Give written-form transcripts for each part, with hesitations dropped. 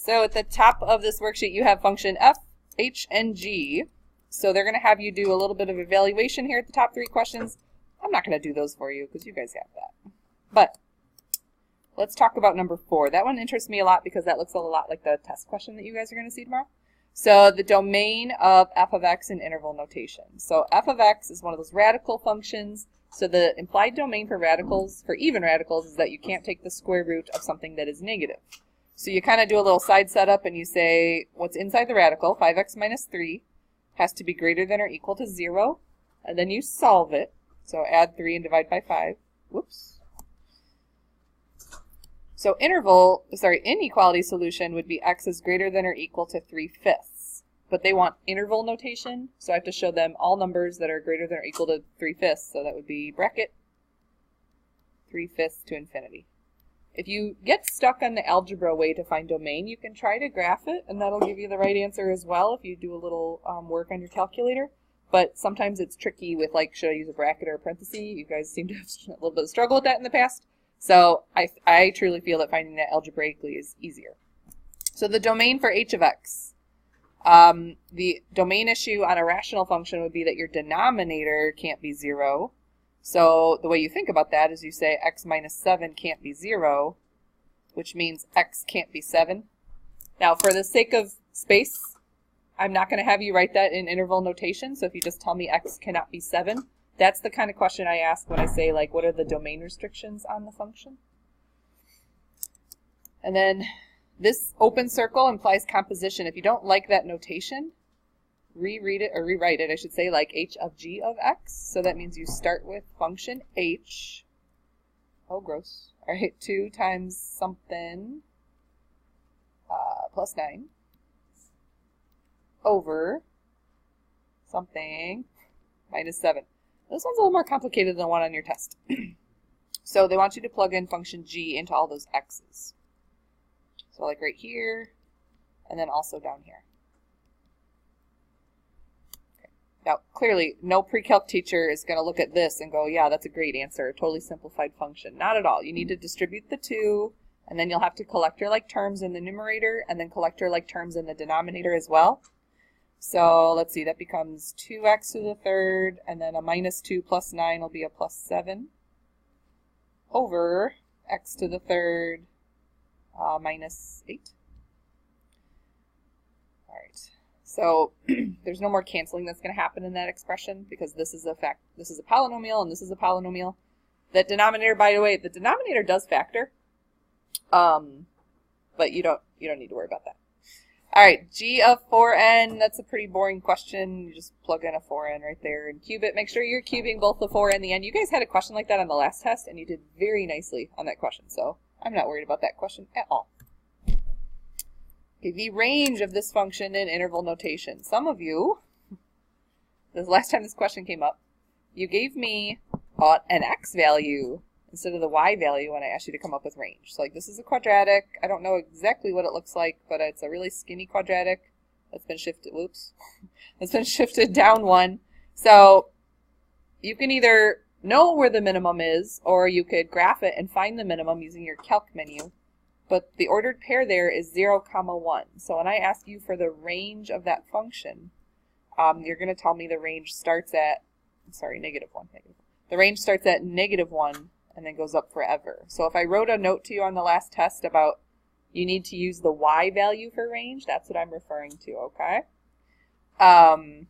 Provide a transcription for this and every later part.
So at the top of this worksheet, you have function f, h, and g. So they're going to have you do a little bit of evaluation here at the top 3 questions. I'm not going to do those for you because you guys have that. But let's talk about number 4. That one interests me a lot because that looks a lot like the test question that you guys are going to see tomorrow. So the domain of f of x in interval notation. So f of x is one of those radical functions. So the implied domain for radicals, for even radicals, is that you can't take the square root of something that is negative. So you kind of do a little side setup and you say what's inside the radical, 5x minus 3, has to be greater than or equal to 0. And then you solve it. So add 3 and divide by 5. Whoops. So inequality solution would be x is greater than or equal to 3/5. But they want interval notation, so I have to show them all numbers that are greater than or equal to 3/5. So that would be bracket 3/5 to infinity. If you get stuck on the algebra way to find domain, you can try to graph it, and that'll give you the right answer as well if you do a little work on your calculator. But sometimes it's tricky with, like, should I use a bracket or a parenthesis? You guys seem to have a little bit of struggle with that in the past. So I truly feel that finding that algebraically is easier. So the domain for h of x. The domain issue on a rational function would be that your denominator can't be 0. So the way you think about that is you say x minus 7 can't be 0, which means x can't be 7. Now, for the sake of space, I'm not going to have you write that in interval notation. So if you just tell me x cannot be 7, that's the kind of question I ask when I say, like, what are the domain restrictions on the function? And then this open circle implies composition. If you don't like that notation, rewrite it, I should say, like h of g of x. So that means you start with function h. Oh, gross. All right, 2 times something plus 9 over something minus 7. This one's a little more complicated than the one on your test. So they want you to plug in function g into all those x's. So like right here, and then also down here. Okay. Now, clearly, no pre-calc teacher is going to look at this and go, yeah, that's a great answer, a totally simplified function. Not at all. You need to distribute the 2, and then you'll have to collect your like terms in the numerator, and then collect your like terms in the denominator as well. So let's see, that becomes 2x to the third, and then a minus 2 plus 9 will be a plus 7 over x to the third minus 8. All right, so there's no more canceling that's going to happen in that expression because this is a polynomial and this is a polynomial. That denominator, by the way, the denominator does factor, but you don't need to worry about that. All right, g of 4n, that's a pretty boring question. You just plug in a 4n right there and cube it. Make sure you're cubing both the 4 and the n. You guys had a question like that on the last test, and you did very nicely on that question, so I'm not worried about that question at all. Okay, the range of this function in interval notation. Some of you, the last time this question came up, you gave me an x value instead of the y value when I asked you to come up with range. So like this is a quadratic. I don't know exactly what it looks like, but it's a really skinny quadratic that's been shifted, whoops, that's been shifted down 1. So you can either know where the minimum is, or you could graph it and find the minimum using your calc menu. But the ordered pair there is 0, 1. So when I ask you for the range of that function, you're going to tell me the range starts at, negative 1. The range starts at -1 and then goes up forever. So if I wrote a note to you on the last test about you need to use the y value for range, that's what I'm referring to, okay? The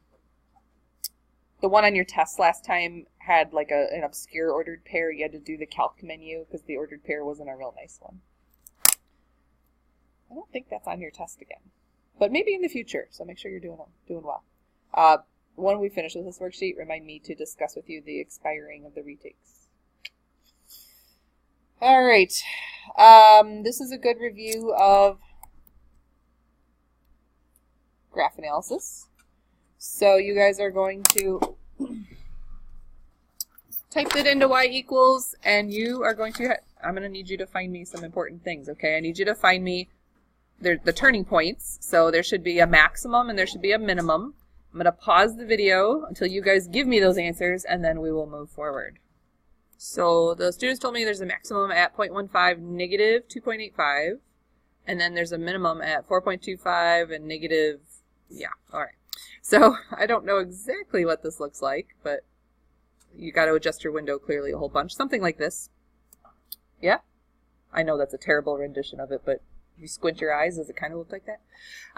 one on your test last time had like an obscure ordered pair. You had to do the calc menu because the ordered pair wasn't a real nice one. I don't think that's on your test again, but maybe in the future, so make sure you're doing well. When we finish with this worksheet, remind me to discuss with you the expiring of the retakes. All right, this is a good review of graph analysis. So you guys are going to type it into y equals, and you are going to, I'm going to need you to find me some important things, okay? I need you to find me the turning points. So there should be a maximum and there should be a minimum. I'm going to pause the video until you guys give me those answers, and then we will move forward. So the students told me there's a maximum at 0.15, negative 2.85, and then there's a minimum at 4.25 and negative, yeah, all right. So I don't know exactly what this looks like, but you got to adjust your window clearly a whole bunch. Something like this. Yeah? I know that's a terrible rendition of it, but if you squint your eyes, does it kind of look like that?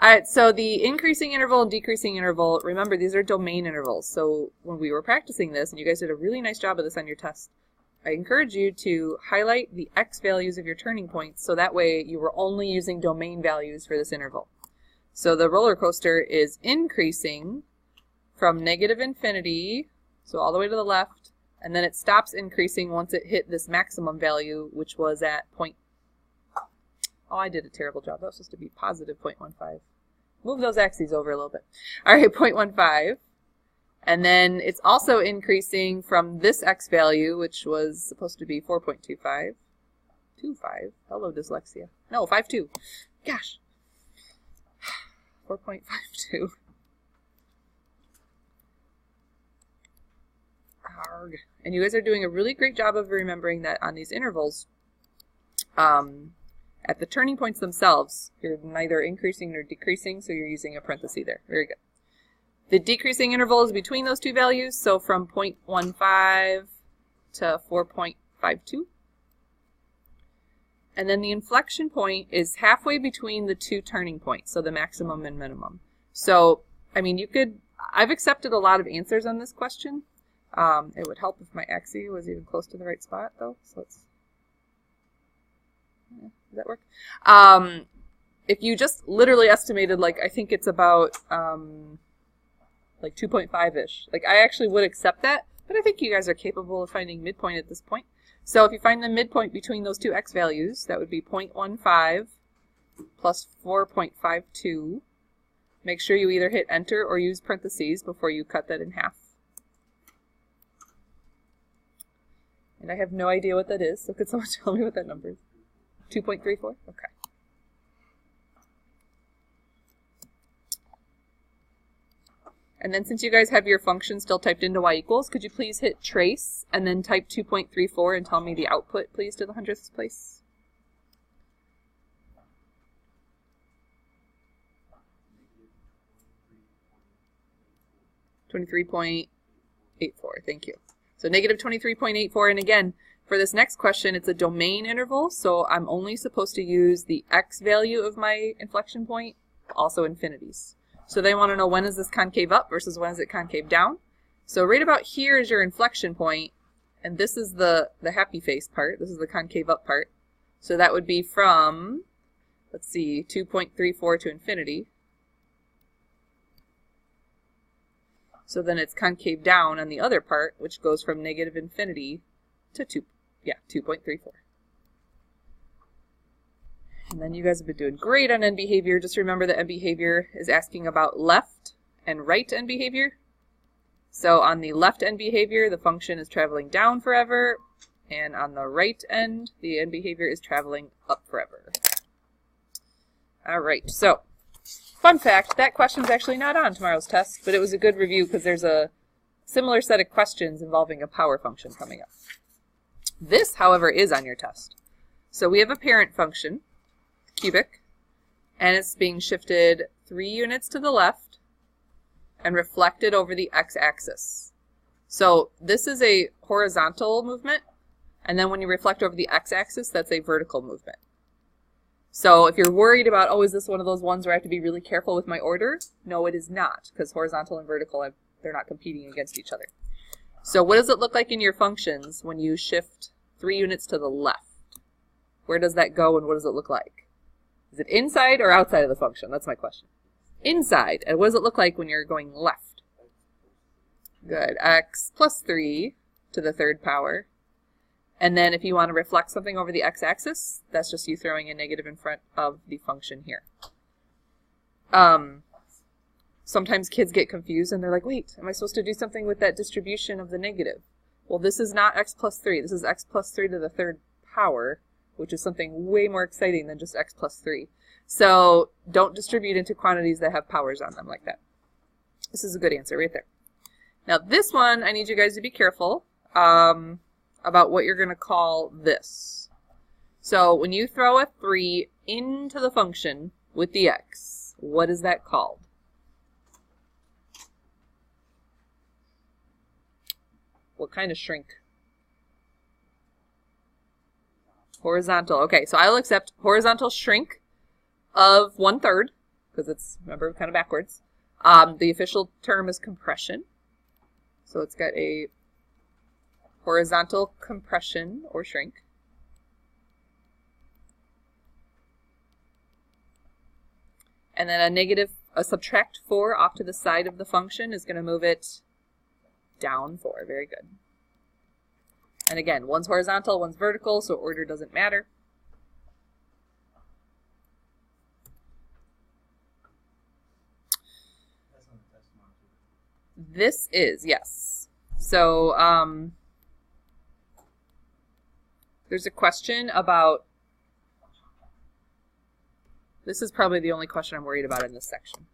All right, so the increasing interval and decreasing interval, remember these are domain intervals. So when we were practicing this, and you guys did a really nice job of this on your test, I encourage you to highlight the x values of your turning points so that way you were only using domain values for this interval. So the roller coaster is increasing from negative infinity, so all the way to the left, and then it stops increasing once it hit this maximum value, which was at point. Oh, I did a terrible job. That was supposed to be positive 0.15. Move those axes over a little bit. All right, 0.15. And then it's also increasing from this x value, which was supposed to be 4.25. 25. Hello, dyslexia. No, 52. Gosh. 4.52. Arg. And you guys are doing a really great job of remembering that on these intervals, at the turning points themselves, you're neither increasing nor decreasing, so you're using a parenthesis there. Very good. The decreasing interval is between those two values, so from 0.15 to 4.52. And then the inflection point is halfway between the two turning points, so the maximum and minimum. So, I mean, you could, I've accepted a lot of answers on this question. It would help if my axis was even close to the right spot, though. So let's, yeah, does that work? If you just literally estimated, like, I think it's about, like 2.5-ish. Like, I actually would accept that, but I think you guys are capable of finding midpoint at this point. So if you find the midpoint between those two x values, that would be 0.15 plus 4.52. Make sure you either hit enter or use parentheses before you cut that in half. And I have no idea what that is, so could someone tell me what that number is? 2.34? Okay. And then since you guys have your function still typed into y equals, could you please hit trace and then type 2.34 and tell me the output, please, to the hundredths place? $23.84, thank you. So negative 23.84, and again, for this next question, it's a domain interval, so I'm only supposed to use the x value of my inflection point, also infinities. So they want to know when is this concave up versus when is it concave down. So right about here is your inflection point, and this is the happy face part. This is the concave up part. So that would be from, let's see, 2.34 to infinity. So then it's concave down on the other part, which goes from negative infinity to 2.34. And then you guys have been doing great on end behavior. Just remember that end behavior is asking about left and right end behavior. So on the left end behavior, the function is traveling down forever. And on the right end, the end behavior is traveling up forever. All right, so fun fact, that question's actually not on tomorrow's test, but it was a good review because there's a similar set of questions involving a power function coming up. This, however, is on your test. So we have a parent function, cubic, and it's being shifted 3 units to the left and reflected over the x-axis. So this is a horizontal movement, and then when you reflect over the x-axis, that's a vertical movement. So if you're worried about, oh, is this one of those ones where I have to be really careful with my order? No, it is not, because horizontal and vertical, they're not competing against each other. So what does it look like in your functions when you shift 3 units to the left? Where does that go and what does it look like? Is it inside or outside of the function? That's my question. Inside. And what does it look like when you're going left? Good. X plus 3 to the third power. And then if you want to reflect something over the x-axis, that's just you throwing a negative in front of the function here. Sometimes kids get confused and they're like, wait, am I supposed to do something with that distribution of the negative? Well, this is not x plus 3. This is x plus 3 to the third power, which is something way more exciting than just x plus 3. So don't distribute into quantities that have powers on them like that. This is a good answer right there. Now this one, I need you guys to be careful about what you're going to call this. So when you throw a 3 into the function with the x. What is that called? What kind of shrink? Horizontal. Okay, so I'll accept horizontal shrink of 1/3, because it's, remember, kind of backwards. The official term is compression. So it's got a horizontal compression or shrink. And then a subtract 4 off to the side of the function is going to move it down 4. Very good. And again, one's horizontal, one's vertical, so order doesn't matter. This is, yes. So there's a question about, this is probably the only question I'm worried about in this section.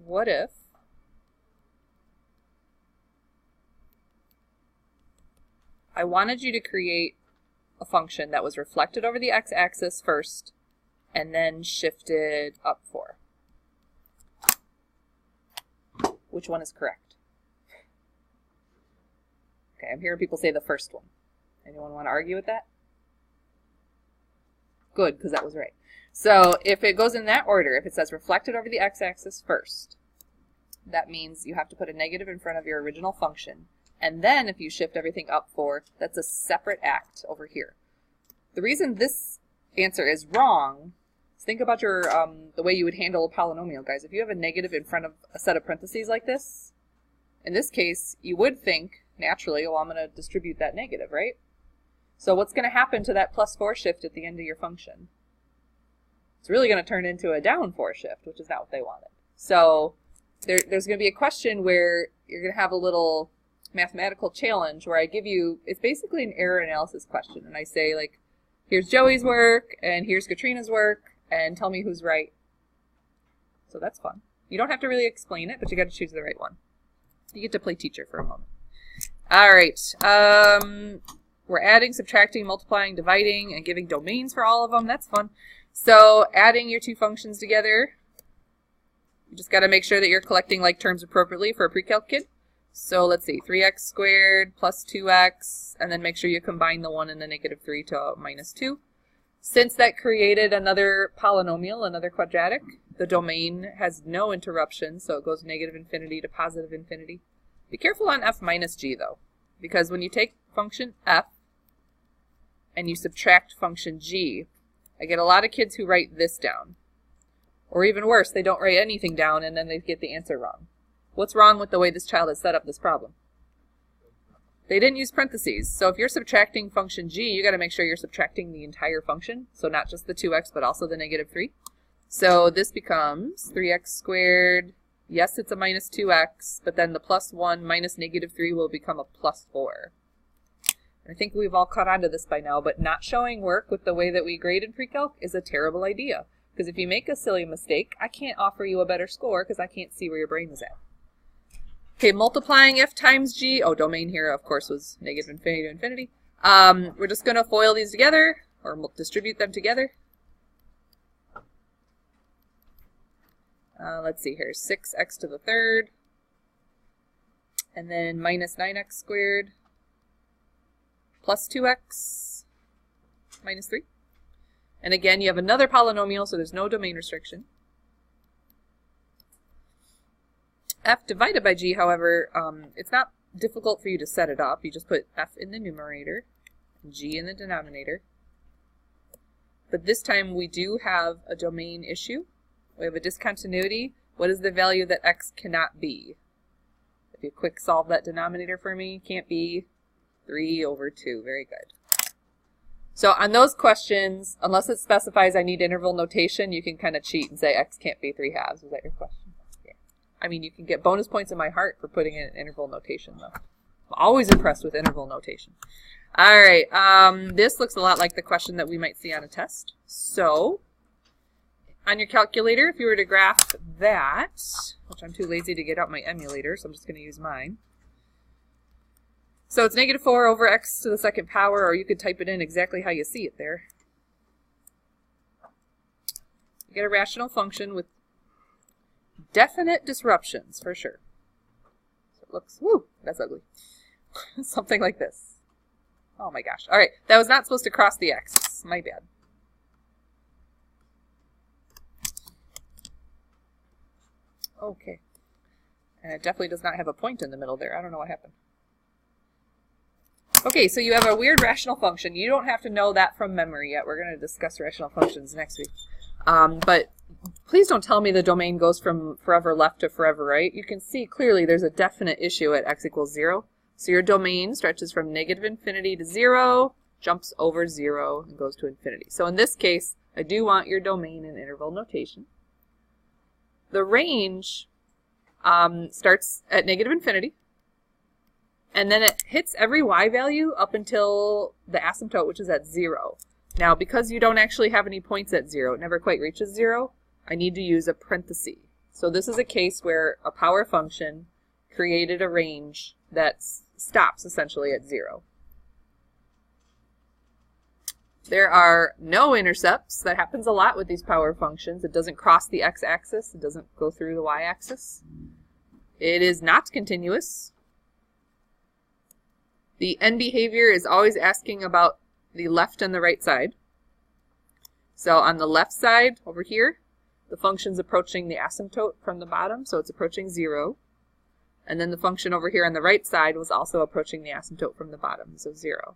What if I wanted you to create a function that was reflected over the x-axis first and then shifted up 4? Which one is correct? Okay, I'm hearing people say the first one. Anyone want to argue with that? Good, because that was right. So if it goes in that order, if it says reflected over the x-axis first, that means you have to put a negative in front of your original function. And then if you shift everything up 4, that's a separate act over here. The reason this answer is wrong is think about your the way you would handle a polynomial, guys. If you have a negative in front of a set of parentheses like this, in this case, you would think naturally, well, I'm going to distribute that negative, right? So what's going to happen to that +4 shift at the end of your function? It's really going to turn into a down 4 shift, which is not what they wanted. So there's going to be a question where you're going to have a little mathematical challenge where I give you, it's basically an error analysis question. And I say, like, here's Joey's work, and here's Katrina's work, and tell me who's right. So that's fun. You don't have to really explain it, but you got to choose the right one. You get to play teacher for a moment. All right. We're adding, subtracting, multiplying, dividing, and giving domains for all of them. That's fun. So adding your two functions together, you just got to make sure that you're collecting like terms appropriately for a pre-calc kid. So let's see, 3x squared plus 2x, and then make sure you combine the 1 and the -3 to -2. Since that created another polynomial, another quadratic, the domain has no interruption, so it goes -infinity to +infinity. Be careful on f minus g though, because when you take function f and you subtract function g, I get a lot of kids who write this down. Or even worse, they don't write anything down and then they get the answer wrong. What's wrong with the way this child has set up this problem? They didn't use parentheses. So if you're subtracting function g, you got to make sure you're subtracting the entire function. So not just the 2x, but also the -3. So this becomes 3x squared. Yes, it's a -2x, but then the +1 minus -3 will become a +4. I think we've all caught on to this by now, but not showing work with the way that we grade in pre-calc is a terrible idea. Because if you make a silly mistake, I can't offer you a better score because I can't see where your brain is at. Okay, multiplying f times g. Oh, domain here, of course, was -infinity to infinity. We're just going to FOIL these together, or distribute them together. Let's see here, 6x to the third, and then -9x squared, plus 2x, -3. And again, you have another polynomial, so there's no domain restriction. F divided by g, however, it's not difficult for you to set it up. You just put f in the numerator, and g in the denominator. But this time we do have a domain issue. We have a discontinuity. What is the value that x cannot be? If you quick solve that denominator for me, can't be 3/2. Very good. So on those questions, unless it specifies I need interval notation, you can kind of cheat and say x can't be 3/2. Is that your question? Yeah. I mean, you can get bonus points in my heart for putting in interval notation, though. I'm always impressed with interval notation. All right, this looks a lot like the question that we might see on a test. So, on your calculator, if you were to graph that, which I'm too lazy to get out my emulator, so I'm just going to use mine. So it's -4 over x to the second power, or you could type it in exactly how you see it there. You get a rational function with definite disruptions, for sure. So it looks, whoo, that's ugly. Something like this. Oh my gosh. All right, that was not supposed to cross the axis. My bad. Okay. And it definitely does not have a point in the middle there. I don't know what happened. Okay, so you have a weird rational function. You don't have to know that from memory yet. We're going to discuss rational functions next week. But please don't tell me the domain goes from forever left to forever right. You can see clearly there's a definite issue at x equals 0. So your domain stretches from -infinity to 0, jumps over 0, and goes to infinity. So in this case, I do want your domain in interval notation. The range starts at -infinity. And then it hits every y value up until the asymptote, which is at 0. Now, because you don't actually have any points at 0, it never quite reaches 0, I need to use a parenthesis. So this is a case where a power function created a range that stops essentially at 0. There are no intercepts. That happens a lot with these power functions. It doesn't cross the x-axis. It doesn't go through the y-axis. It is not continuous. The end behavior is always asking about the left and the right side. So on the left side over here, the function's approaching the asymptote from the bottom, so it's approaching 0. And then the function over here on the right side was also approaching the asymptote from the bottom, so 0.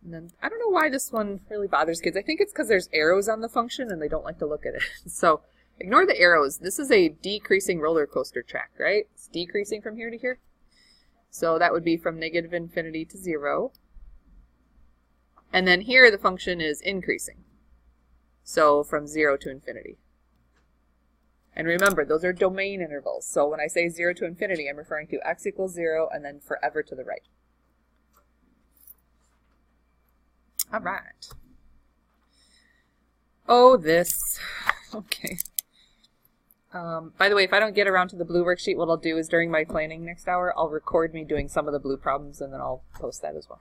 And then I don't know why this one really bothers kids. I think it's because there's arrows on the function and they don't like to look at it. So ignore the arrows. This is a decreasing roller coaster track, right? It's decreasing from here to here. So that would be from -infinity to 0. And then here the function is increasing. So from 0 to infinity. And remember, those are domain intervals. So when I say 0 to infinity, I'm referring to x equals 0 and then forever to the right. All right. Oh, this. Okay. By the way, if I don't get around to the blue worksheet, what I'll do is during my planning next hour, I'll record me doing some of the blue problems and then I'll post that as well.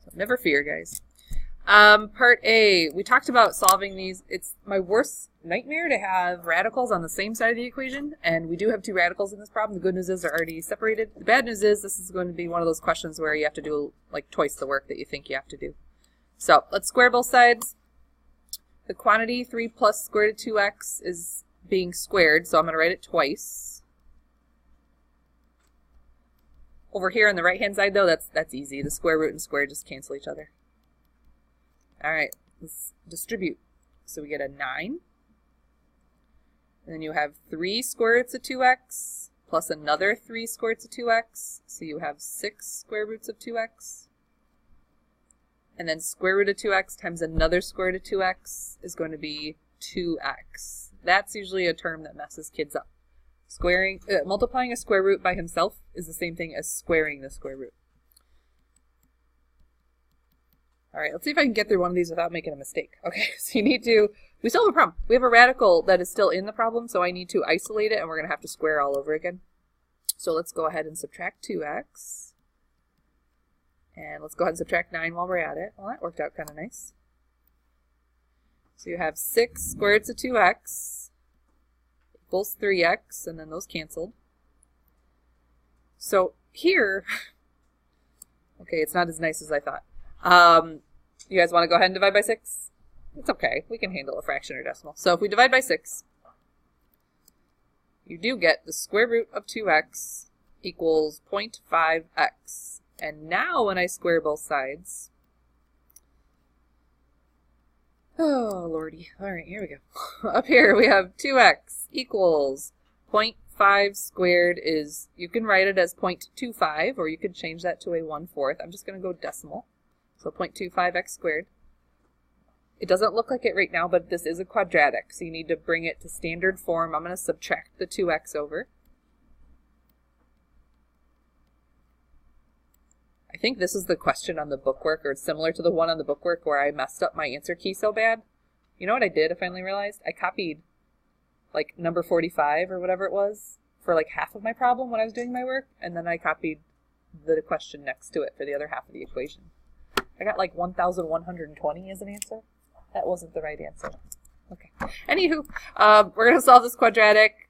So never fear, guys. Part A, we talked about solving these. It's my worst nightmare to have radicals on the same side of the equation, and we do have two radicals in this problem. The good news is they're already separated. The bad news is this is going to be one of those questions where you have to do like twice the work that you think you have to do. So let's square both sides. The quantity 3 plus square root of 2x is being squared, so I'm going to write it twice. Over here on the right-hand side, though, that's easy. The square root and square just cancel each other. All right, let's distribute. So we get a 9. And then you have 3 square roots of 2x plus another 3 square roots of 2x. So you have 6 square roots of 2x. And then square root of 2x times another square root of 2x is going to be 2x. That's usually a term that messes kids up. Multiplying a square root by himself is the same thing as squaring the square root. All right, let's see if I can get through one of these without making a mistake. Okay, so we still have a problem. We have a radical that is still in the problem, so I need to isolate it, and we're going to have to square all over again. So let's go ahead and subtract 2x. And let's go ahead and subtract 9 while we're at it. Well, that worked out kind of nice. So you have 6 square roots of 2x equals 3x, and then those canceled. So here, okay, it's not as nice as I thought. You guys want to go ahead and divide by 6? It's okay. We can handle a fraction or decimal. So if we divide by 6, you do get the square root of 2x equals 0.5x. And now when I square both sides, oh, lordy. All right, here we go. Up here we have 2x equals 0.5 squared is, you can write it as 0.25, or you could change that to a 1/4. I'm just going to go decimal. So 0.25x squared It doesn't look like it right now, but this is a quadratic, so you need to bring it to standard form. I'm going to subtract the 2x over. I think this is the question on the bookwork, or it's similar to the one on the bookwork where I messed up my answer key so bad. You know what I did, I finally realized? I copied like number 45 or whatever it was for like half of my problem when I was doing my work, and then I copied the question next to it for the other half of the equation. I got like 1,120 as an answer. That wasn't the right answer. Okay. Anywho, we're going to solve this quadratic.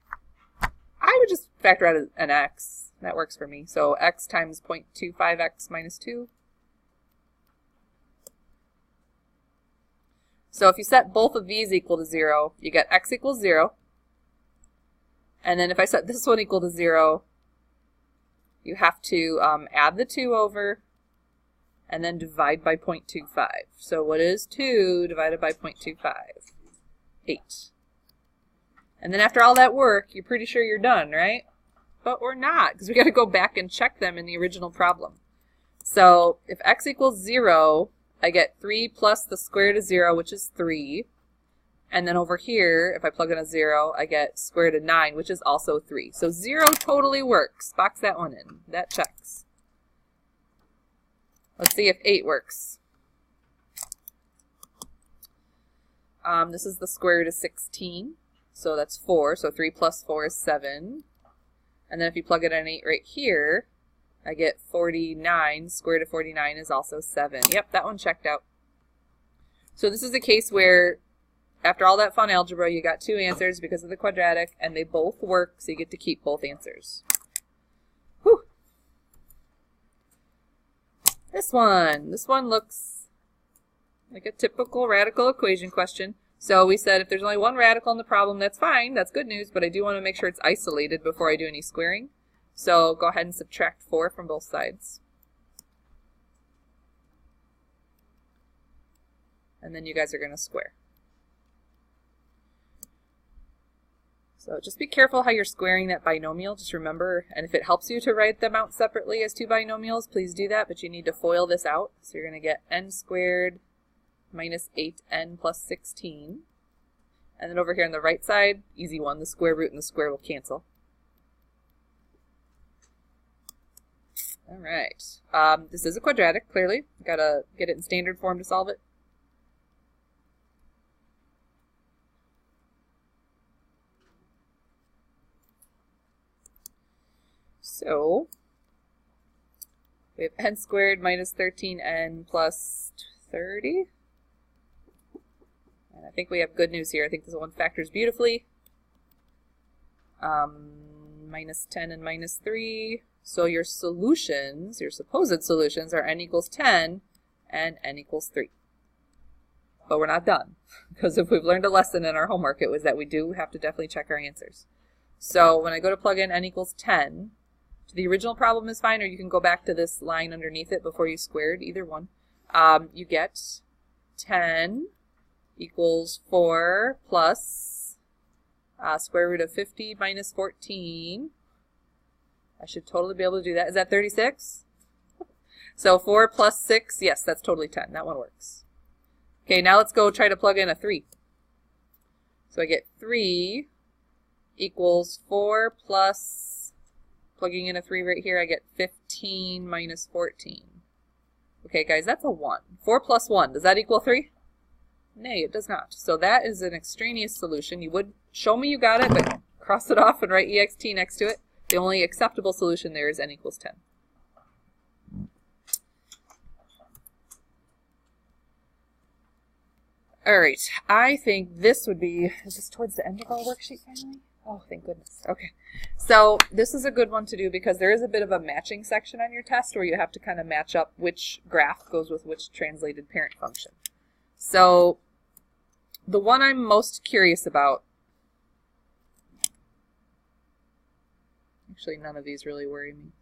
I would just factor out an x. That works for me. So x times 0.25x minus 2. So if you set both of these equal to 0, you get x equals 0. And then if I set this one equal to 0, you have to add the 2 over and then divide by 0.25. So what is 2 divided by 0.25? 8. And then after all that work, you're pretty sure you're done, right? But we're not, because we got to go back and check them in the original problem. So if x equals 0, I get 3 plus the square root of 0, which is 3. And then over here, if I plug in a 0, I get square root of 9, which is also 3. So 0 totally works. Box that one in. That checks. Let's see if 8 works. This is the square root of 16. So that's 4. So 3 plus 4 is 7. And then if you plug in an 8 right here, I get 49. Square root of 49 is also 7. Yep, that one checked out. So this is a case where after all that fun algebra, you got 2 answers because of the quadratic, and they both work, so you get to keep both answers. Whew. This one looks like a typical radical equation question. So we said if there's only one radical in the problem, that's fine, that's good news, but I do want to make sure it's isolated before I do any squaring. So go ahead and subtract 4 from both sides. And then you guys are going to square. So just be careful how you're squaring that binomial, just remember, and if it helps you to write them out separately as 2 binomials, please do that, but you need to FOIL this out. So you're going to get n squared minus 8n plus 16. And then over here on the right side, easy one, the square root and the square will cancel. All right. This is a quadratic, clearly. Got to get it in standard form to solve it. So we have n squared minus 13n plus 30. And I think we have good news here. I think this one factors beautifully. Minus 10 and minus 3. So your solutions, your supposed solutions, are n equals 10 and n equals 3. But we're not done, because if we've learned a lesson in our homework, it was that we do have to definitely check our answers. So when I go to plug in n equals 10, the original problem is fine, or you can go back to this line underneath it before you squared, either one. You get 10 equals 4 plus square root of 50 minus 14. I should totally be able to do that. Is that 36? So 4 plus 6, yes, that's totally 10. That one works. Okay, now let's go try to plug in a 3. So I get 3 equals 4 plus, plugging in a 3 right here, I get 15 minus 14. Okay, guys, that's a 1. 4 plus 1, does that equal 3? Nay, it does not. So that is an extraneous solution. You would show me you got it, but cross it off and write ext next to it. The only acceptable solution there is n equals 10. All right, I think this would be, is this towards the end of our worksheet finally? Oh, thank goodness. Okay, so this is a good one to do because there is a bit of a matching section on your test where you have to kind of match up which graph goes with which translated parent function. So the one I'm most curious about, actually none of these really worry me.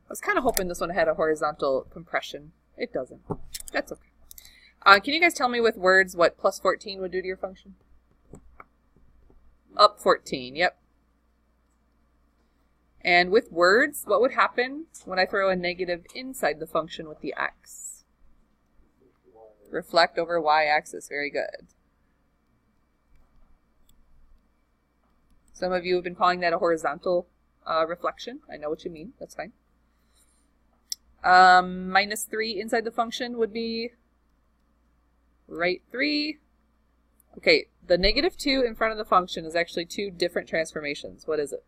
I was kind of hoping this one had a horizontal compression. It doesn't. That's okay. Can you guys tell me with words what plus 14 would do to your function? Up 14, yep. And with words, what would happen when I throw a negative inside the function with the x? Reflect over y-axis. Very good. Some of you have been calling that a horizontal reflection. I know what you mean. That's fine. Minus 3 inside the function would be right 3. Okay, the negative 2 in front of the function is actually two different transformations. What is it?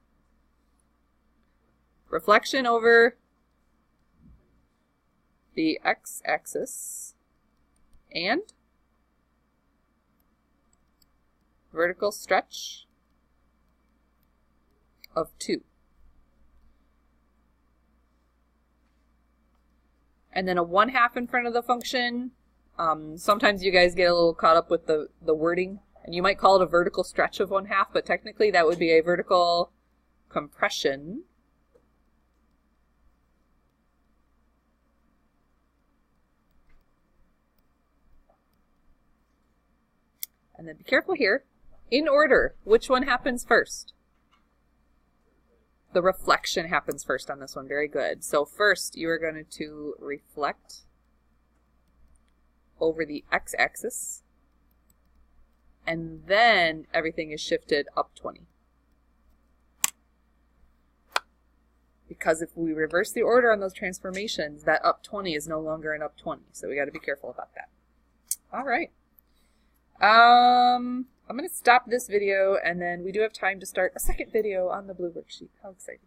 Reflection over the x-axis and vertical stretch of 2. And then a 1/2 in front of the function. Sometimes you guys get a little caught up with the wording, and you might call it a vertical stretch of 1/2, but technically that would be a vertical compression and then be careful here. In order, which one happens first? The reflection happens first on this one. Very good. So first you are going to reflect over the x-axis, and then everything is shifted up 20. Because if we reverse the order on those transformations, that up 20 is no longer an up 20. So we got to be careful about that. All right. I'm going to stop this video, and then we do have time to start a second video on the blue worksheet. How exciting.